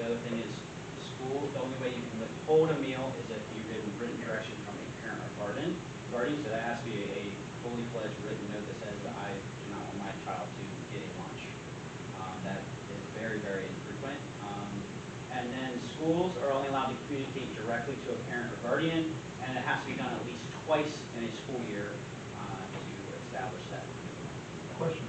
other thing is, the school, the only way you can withhold a meal is if you get written direction from a parent or guardian, so that has to be a fully fledged written note that says that I do not want my child to get a lunch. That is very, very infrequent. And then schools are only allowed to communicate directly to a parent or guardian, and it has to be done at least twice in a school year to establish that. Question.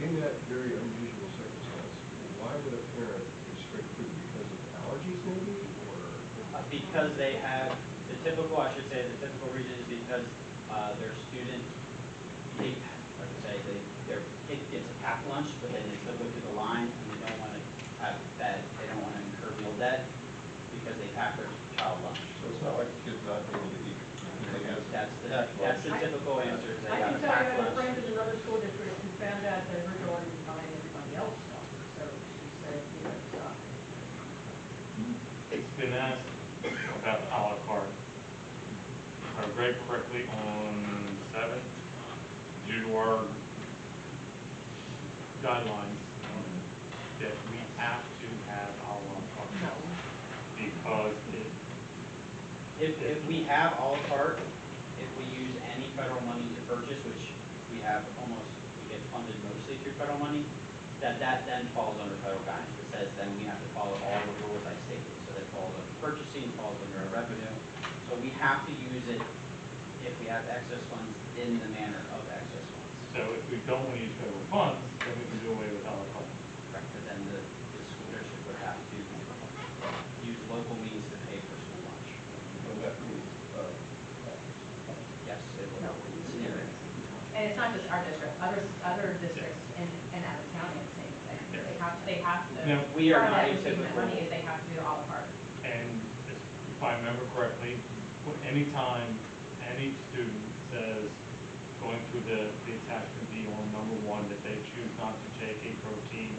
In that very unusual circumstance, why would a parent restrict food? Because of allergies maybe, or? Because they have, the typical reason is because their student, like I say, their kid gets a packed lunch, but then they still go through the line, and they don't want to have that, they don't want to incur meal debt because they pack their child lunch. So it's not like the kid's not able to eat. That's the typical answer. Is they I got can a tell you, I packed have a lunch. friend in another school district who found out that her daughter was buying everybody else stuff, so she said, you know, stop. It's been asked about a la carte. If I read correctly on 7th, due to our guidelines, that we have to have a la carte. No. Because If we have a la carte, if we use any federal money to purchase, which we have almost, we get funded mostly through federal money, that then falls under federal guidance. It says then we have to follow all the rules I stated. So that falls under purchasing, falls under our revenue. So we have to use it if we have excess funds in the manner of excess funds. so if we don't want to use federal funds, then we can do away with a la carte. Correct. But then the school district would have to use local means to pay for school lunch. But that means, Yes, it will. No. Scenario. And it's not just our district, other districts in out of town are the same thing. They have to. Now, we are part of not that receiving atypical. the money is they have to do it all apart. And if I remember correctly, anytime any student says, going through the attachment B on #1, that they choose not to take a protein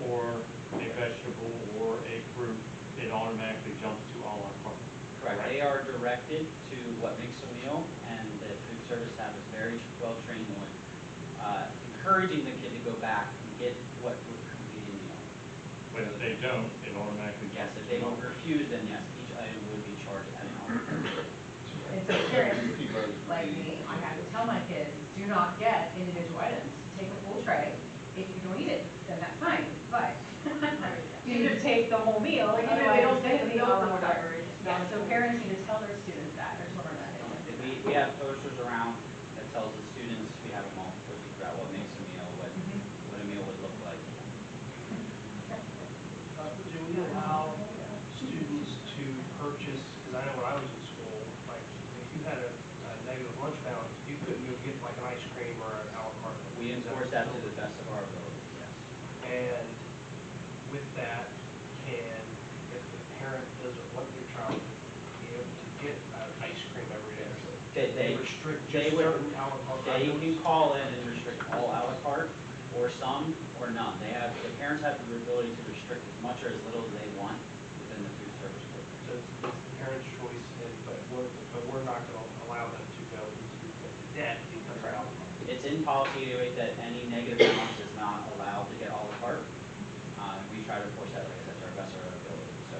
or a vegetable or a fruit, it automatically jumps to a la carte. Correct. They are directed to what makes a meal, and the food service staff is very well trained on encouraging the kid to go back and get what would complete a meal. But if they don't, it automatically Yes, jumps if to they a la don't carte. refuse, then yes, each item would be charged at an hour. And so parents like me, I have to tell my kids, do not get individual items. Take a full tray. If you don't eat it, then that's fine. But you need to take the whole meal. Like, even if Otherwise, they don't it's take going the to be milk all or or whatever, whatever. it's Yeah, not- so parents need to tell their students that, their children that. They don't have to do We have posters around that tells the students, we have them all posted throughout what makes a meal, what a meal would look like. Do we allow students to purchase, because I know when I was in school, like, if you had a negative lunch balance, you couldn't go get like an ice cream or an a la carte. We enforce that to the best of our ability, yes. And with that, if the parent doesn't want their child to be able to get ice cream every day, They restrict they just would- certain a la carte They items? can call in and restrict all a la carte, or some, or none. The parents have the ability to restrict as much or as little as they want within the food service program. So it's the parent's choice, but we're not going to allow them to go into debt because of alcohol. It's in policy that any negative balance is not allowed to get a la carte. We try to enforce that, like I said, to our best of our ability, so.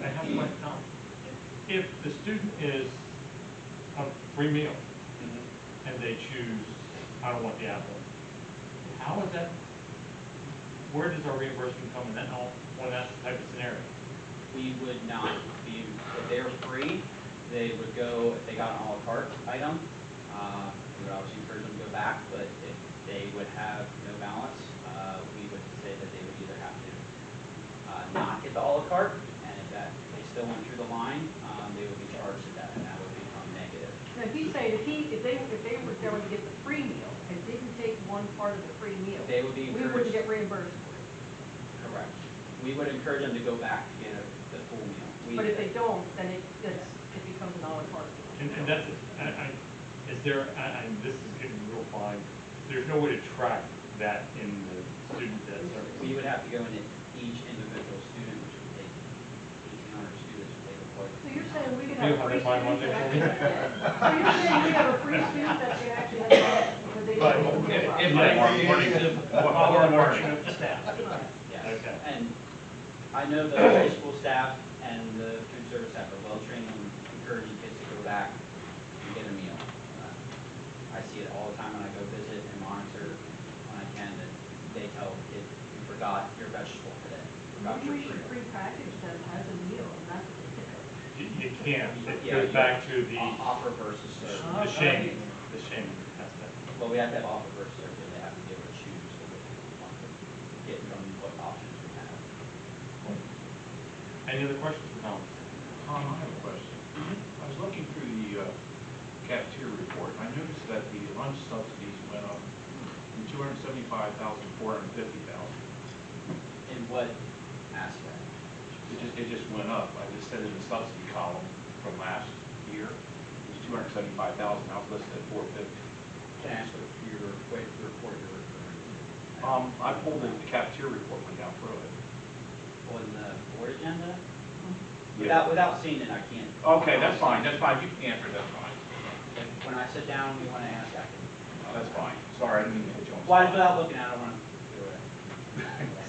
I have one comment. If the student is a free meal and they choose, I don't want the apple, how is that, where does our reimbursement come in that, on that type of scenario? We would not be, if they were free, they would go, if they got an a la carte item, we would obviously encourage them to go back, but if they would have no balance, we would say that they would either have to not get the a la carte, and if they still went through the line, they would be charged at that, and that would become negative. Now, he's saying if they were going to get the free meal and didn't take one part of the free meal, They would be we wouldn't encouraged, get reimbursed for it. correct. We would encourage them to go back to get the full meal. But if they don't, then it becomes an a la carte. And that's, is there, and this is getting real fine, there's no way to track that in the student debt service. We would have to go into each individual student, which would take 1,800 students, would take a what. So you're saying we could Do you have have free it by students Monday that for me? actually, so you're saying we have a free student that they actually have, that they But don't if- know if about? I- More morning, more morning of the staff. Yes. Okay. And I know the high school staff and the food service staff are well trained on encouraging kids to go back and get a meal. I see it all the time when I go visit and monitor when I can, that they tell the kid, you forgot your vegetable today, forgot Maybe your we should fruit. prepackage them as a meal, and that's what they pick up. You can't, it Yeah, goes you- back to the, Offer versus serve. the shaming, the shaming aspect. Well, we have to have offer versus serve, because they have to be able to choose what they want to get from what options we have. Any other questions or comments? Tom, I have a question. I was looking through the cafeteria report, and I noticed that the lunch subsidies went up from 275,000 to 450,000. In what aspect? It just went up. I just said in the subsidy column from last year, it was 275,000, now it's listed at 450. Can I ask what your report you're referring to? I pulled the cafeteria report, went down through it. On the board agenda? Yeah. Without seeing it, I can't. Okay, that's fine, you can answer, that's fine. If- When I sit down, you want to ask, I can. That's fine. Sorry, I didn't mean to hit you on the Why, spot. without looking at it, I want to do it.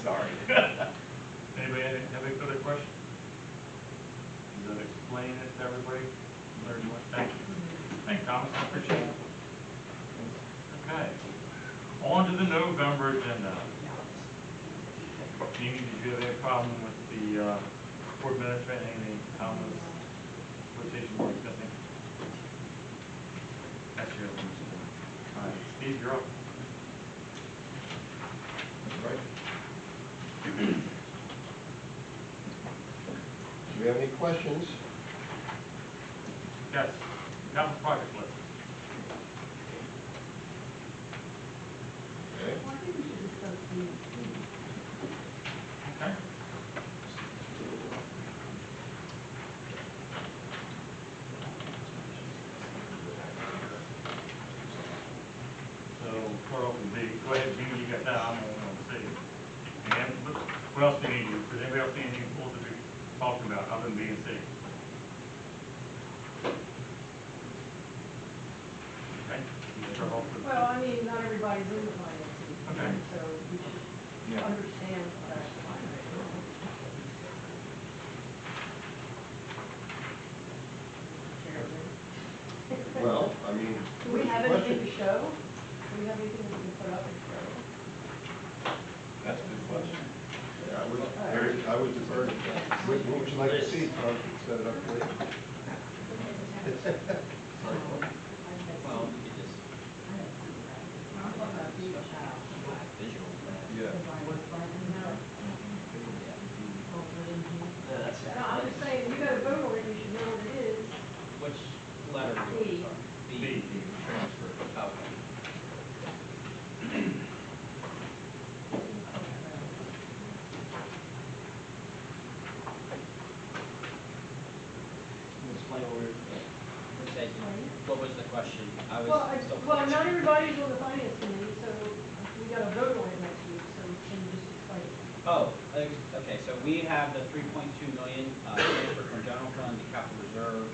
Sorry. Anybody have any further questions? Does that explain it to everybody? Thank you. Thanks, Thomas, I appreciate it. Okay. On to the November agenda. Jeannie, did you have any problem with the board minutes, any comments, quotation marks, nothing? That's your own. All right, Steve, you're up. That's right. Do we have any questions? Yes, capital project list. Okay. Well, I think we should discuss the, Okay. So, start off with B. Go ahead, Jeannie, you got that, I'm on C. And what else do you need? Does anybody else need anything else to be talked about other than B and C? Okay, you start off with. well, I mean, not everybody's in the finance Okay. team, so we should understand that. Well, I mean. Do we have what's the anything to question? show? Do we have anything we can put up and show? That's a good question. Yeah, I would defer to that. What would you like to see, Tom? Set it up for you. Sorry, Tom. Well, you could just I'm talking about the visual. Yeah. No, I'm just saying, you gotta vote on it, you should know what it is. Which letter are you on? B. B. Transfer. Okay. Explain what we're. Say, what was the question? I was Well, still. well, not everybody's on the finance committee, so we gotta vote on it next week, so can you just explain it? Oh, okay, so we have the 3.2 million transfer from general fund to capital reserve.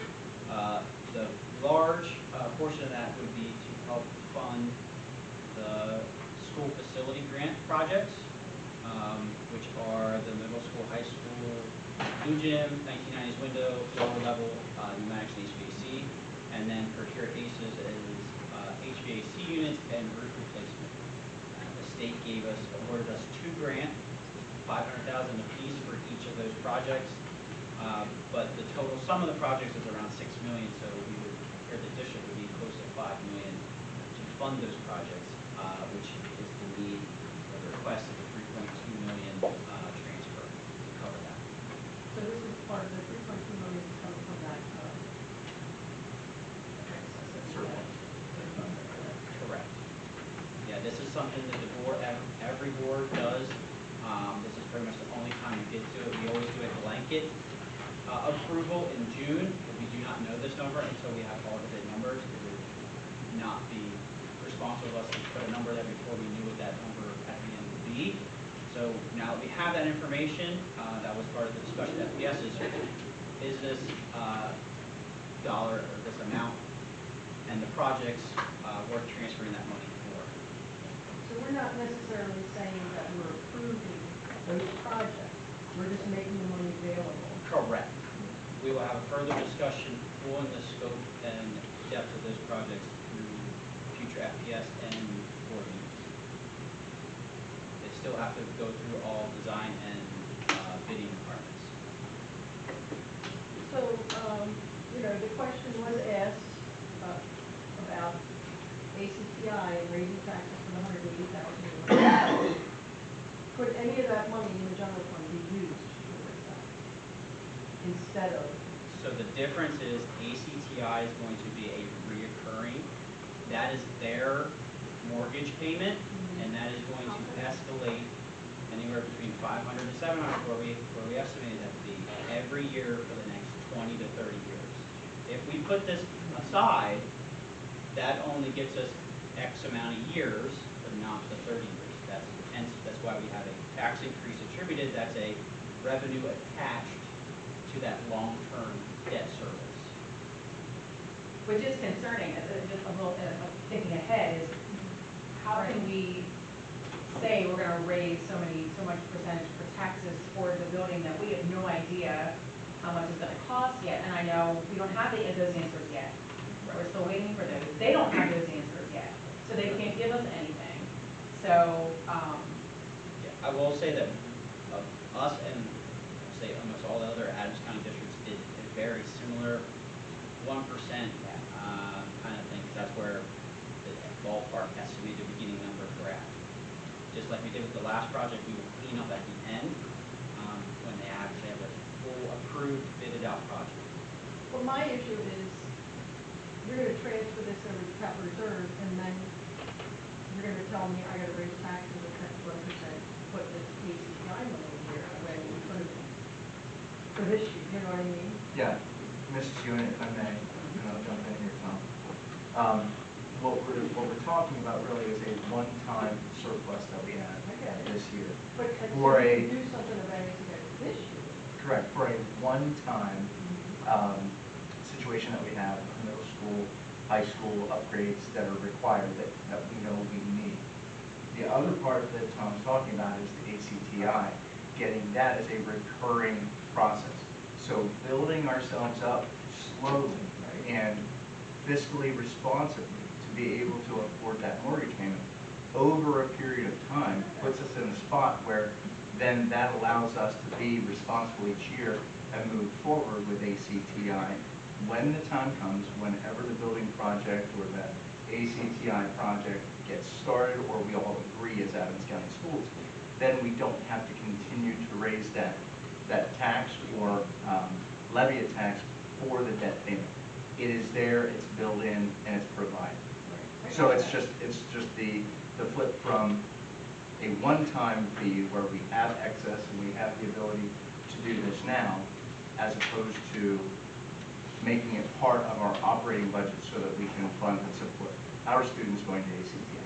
The large portion of that would be to help fund the school facility grant projects, which are the middle school, high school, new gym, 1990s window, lower level, pneumatics and HVAC, and then for here at ACES is HVAC units and roof replacement. The state awarded us 2 grants, 500,000 apiece for each of those projects. But the total sum of the projects is around 6 million, so we would, here the district would need close to 5 million to fund those projects, which is the need or the request of the 3.2 million transfer to cover that. So this is part of the 3.2 million is coming from that, Correct. Yeah, this is something that the board, every board does. This is pretty much the only time you get to it. We always do a blanket approval in June, because we do not know this number until we have audited numbers. It would not be responsible of us to put a number there before we knew what that number at the end would be. So now that we have that information, that was part of the discussion at FBS, is is this dollar or this amount, and the projects worth transferring that money for. So we're not necessarily saying that we're approving those projects, we're just making the money available. Correct. We will have a further discussion on the scope and depth of those projects through future FPS and board meetings. They still have to go through all design and bidding requirements. So, the question was asked about ACTI and raising taxes from $180,000. Could any of that money in the general fund be used towards that instead of? So the difference is ACTI is going to be a reoccurring, that is their mortgage payment, and that is going to escalate anywhere between 500 to 700, where we estimated that to be every year for the next 20 to 30 years. If we put this aside, that only gets us X amount of years, but not the 30 years. That's why we have a tax increase attributed. That's a revenue attached to that long-term debt service. Which is concerning, just a little, thinking ahead, is how can we say we're gonna raise so much percentage for taxes for the building that we have no idea how much it's gonna cost yet, and I know we don't have those answers yet. We're still waiting for those. They don't have those answers yet, so they can't give us anything. So, Yeah, I will say that us and say almost all the other Adams County districts did a very similar 1% kind of thing, because that's where the ballpark estimated beginning number for at. Just like we did with the last project, we will clean up at the end when they actually have a full approved, bidded out project. Well, my issue is, you're gonna transfer this over to capital reserve, and then you're gonna tell me I gotta raise taxes at 1%, put this ACTI money in here, when we put it for this year, you know what I mean? Yeah, Mrs. Ewing, if I may, and I'll jump in here, Tom. What we're talking about really is a one-time surplus that we have this year. But For you a, can do something about it this year. correct, for a one-time situation that we have, middle school, high school upgrades that are required, that we know we need. The other part that Tom's talking about is the ACTI, getting that as a recurring process. So building ourselves up slowly and fiscally responsibly to be able to afford that mortgage payment over a period of time puts us in a spot where then that allows us to be responsible each year and move forward with ACTI when the time comes, whenever the building project or the ACTI project gets started, or we all agree as Adams County Schools, then we don't have to continue to raise that tax or levy a tax for the debt payment. It is there, it's built in, and it's provided. So it's just the flip from a one-time fee where we have excess and we have the ability to do this now, as opposed to making it part of our operating budget so that we can fund and support our students going to ACTI.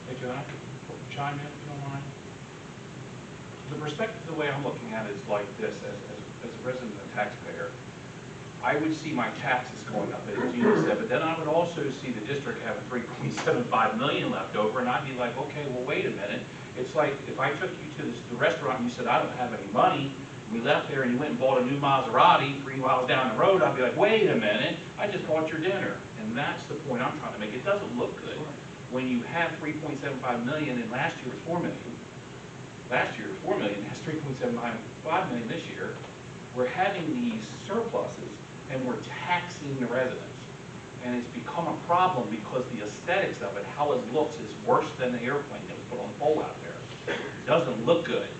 Hey, John, I could chime in if you don't mind. The perspective, the way I'm looking at it is like this, as a resident and taxpayer. I would see my taxes going up, as Gina said, but then I would also see the district having $3.75 million left over, and I'd be like, okay, well, wait a minute. It's like if I took you to the restaurant and you said, I don't have any money, we left there and you went and bought a new Maserati 3 miles down the road, I'd be like, wait a minute, I just bought your dinner. And that's the point I'm trying to make. It doesn't look good when you have $3.75 million, and last year was $4 million. Last year was $4 million, that's $3.75 million this year. We're having these surpluses and we're taxing the residents. And it's become a problem because the aesthetics of it, how it looks, is worse than the airplane that was put on the pole out there. It doesn't look good.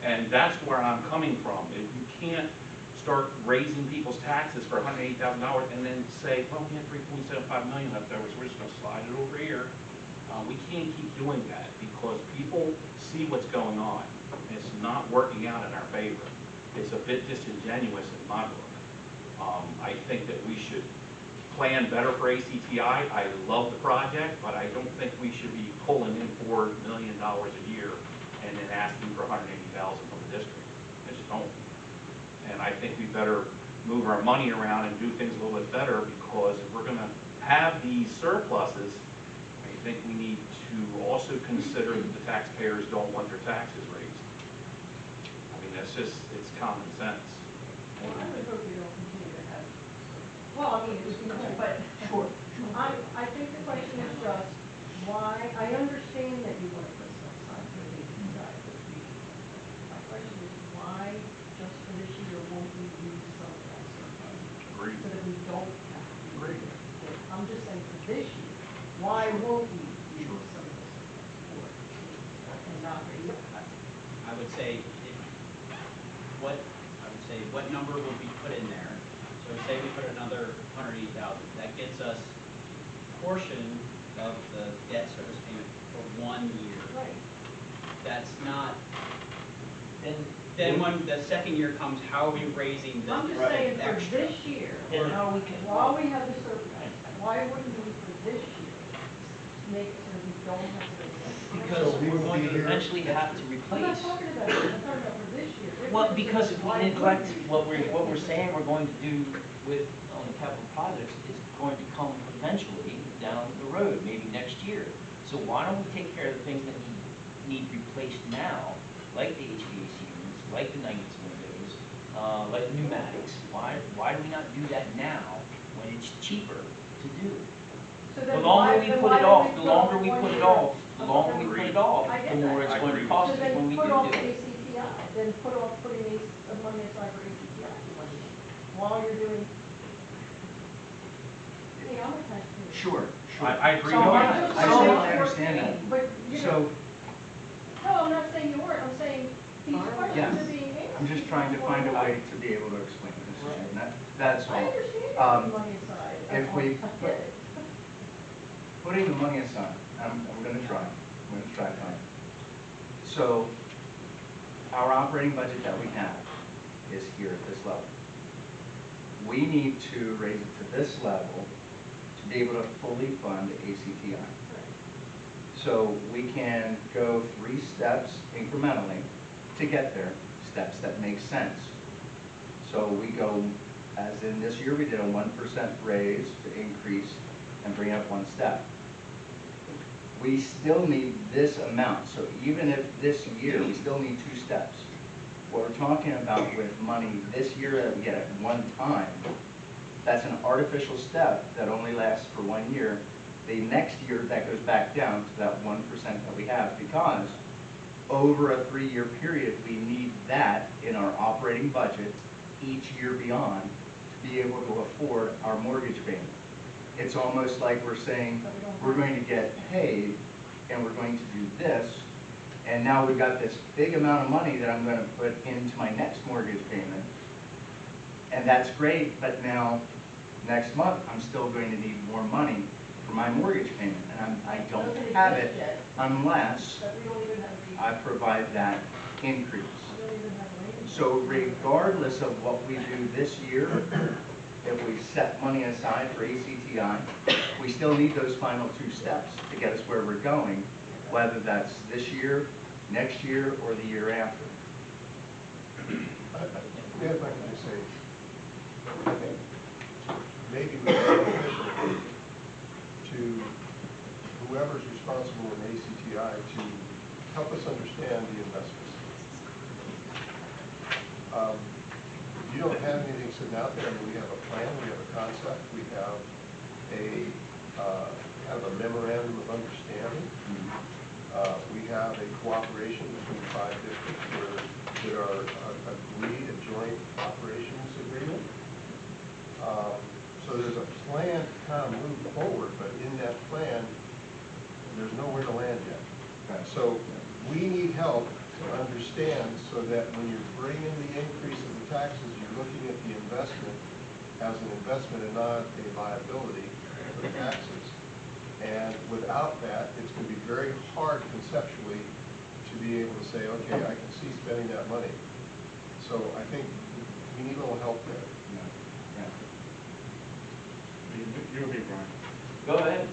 And that's where I'm coming from. You can't start raising people's taxes for $180,000 and then say, well, we have $3.75 million left over, so we're just going to slide it over here. We can't keep doing that because people see what's going on. It's not working out in our favor. It's a bit disingenuous in my book. I think that we should plan better for ACTI. I love the project, but I don't think we should be pulling in $4 million a year and then asking for $180,000 from the district. I just don't. And I think we better move our money around and do things a little bit better, because if we're gonna have these surpluses, I think we need to also consider that the taxpayers don't want their taxes raised. I mean, that's just, it's common sense. Well, I would hope you don't continue to have, well, I mean, it would be nice, but Sure. I think the question is just, why, I understand that you want to put some aside for the ACTI. My question is, why just for this year won't we use some of that surplus? Agreed. So that we don't have to. Agreed. I'm just saying for this year, why won't we use some of this surplus for it and not raise it? I would say, what number would be put in there? So say we put another 180,000, that gets us a portion of the debt service payment for 1 year. Right. That's not, then when the second year comes, how are we raising the I'm just saying for extra? this year, Then we can. while we have the surplus, why wouldn't we for this year make it so that we don't have to raise it? Because So we we're will going be to here eventually have to I'm not replace. talking about it, I'm talking about for this year. Well, because if we Why neglect wouldn't we? what we're saying we're going to do with, on the capital projects, it's going to come eventually down the road, maybe next year. So why don't we take care of the things that need replaced now, like the HVAC units, like the night windows, like the pneumatics? Why do we not do that now when it's cheaper to do? So The then longer why- we then put why it don't off, we the put longer off we 1 put it year? off, the longer we put it off, I get the more that. it's I going to agree. cost So us when we then do put off do it. ACTI, then put off putting money aside for ACTI money while you're doing. Hey, I'm a taxpayer. Sure, sure. I agree So with am you. I. just I wanna certainly make sure- understand that. But, you know, So, no, I'm not saying you weren't, I'm saying these questions yes, are being asked. I'm just trying to find a way to be able to explain this, and that's I all. understand you Um, putting money aside. if we I get it. Putting the money aside, I'm gonna try, fine. So, our operating budget that we have is here at this level. We need to raise it to this level to be able to fully fund ACTI. So we can go 3 steps incrementally to get there, steps that make sense. So we go, as in this year, we did a 1% raise to increase and bring up 1 step. We still need this amount, so even if this year, we still need 2 steps. What we're talking about with money this year that we get at one time, that's an artificial step that only lasts for 1 year. The next year, that goes back down to that 1% that we have, because over a 3-year period, we need that in our operating budget each year beyond to be able to afford our mortgage payment. It's almost like we're saying, we're going to get paid and we're going to do this, and now we've got this big amount of money that I'm going to put into my next mortgage payment. And that's great, but now, next month, I'm still going to need more money for my mortgage payment, and I don't Doesn't have exist it yet. unless But we don't even have the. I provide that increase. We don't even have a range. So regardless of what we do this year, if we set money aside for ACTI, we still need those final 2 steps to get us where we're going, whether that's this year, next year, or the year after. Yeah, if I can just say, I think maybe it would be beneficial to whoever's responsible in ACTI to help us understand the investments. You don't have anything sitting out there. I mean, we have a plan, we have a concept, we have a kind of a memorandum of understanding. We have a cooperation between 5 districts that are agreed, a joint operations agreement. So there's a plan to kind of move forward, but in that plan, there's nowhere to land yet. So we need help to understand so that when you're bringing the increase of the taxes, you're looking at the investment as an investment and not a liability for the taxes. And without that, it's going to be very hard conceptually to be able to say, okay, I can see spending that money. So I think we need a little help there. You agree, Brian? Go ahead.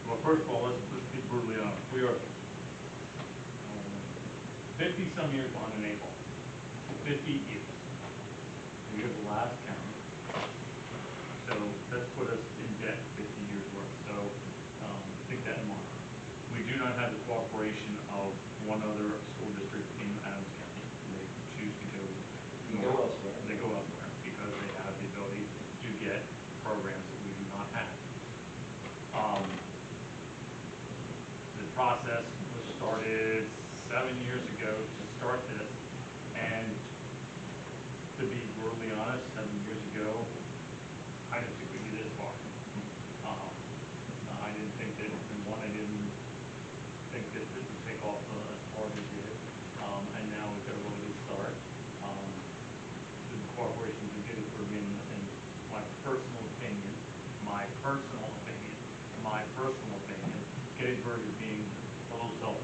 Well, first of all, let's be brutally honest. We are 50-some years behind an 8 ball. 50 years. We have the last count. So that's put us in debt 50 years worth. So think that in mind. We do not have the cooperation of one other school district in Adams County. They choose to go You go north. elsewhere. They go elsewhere because they have the ability to get programs that we do not have. The process was started 7 years ago to start this, and to be brutally honest, 7 years ago, I didn't think we'd get this far. I didn't think that, I didn't think that it would take off as hard as it did, and now we've got a really good start. The corporations are getting for me, in my personal opinion, Gettysburg is being a little selfish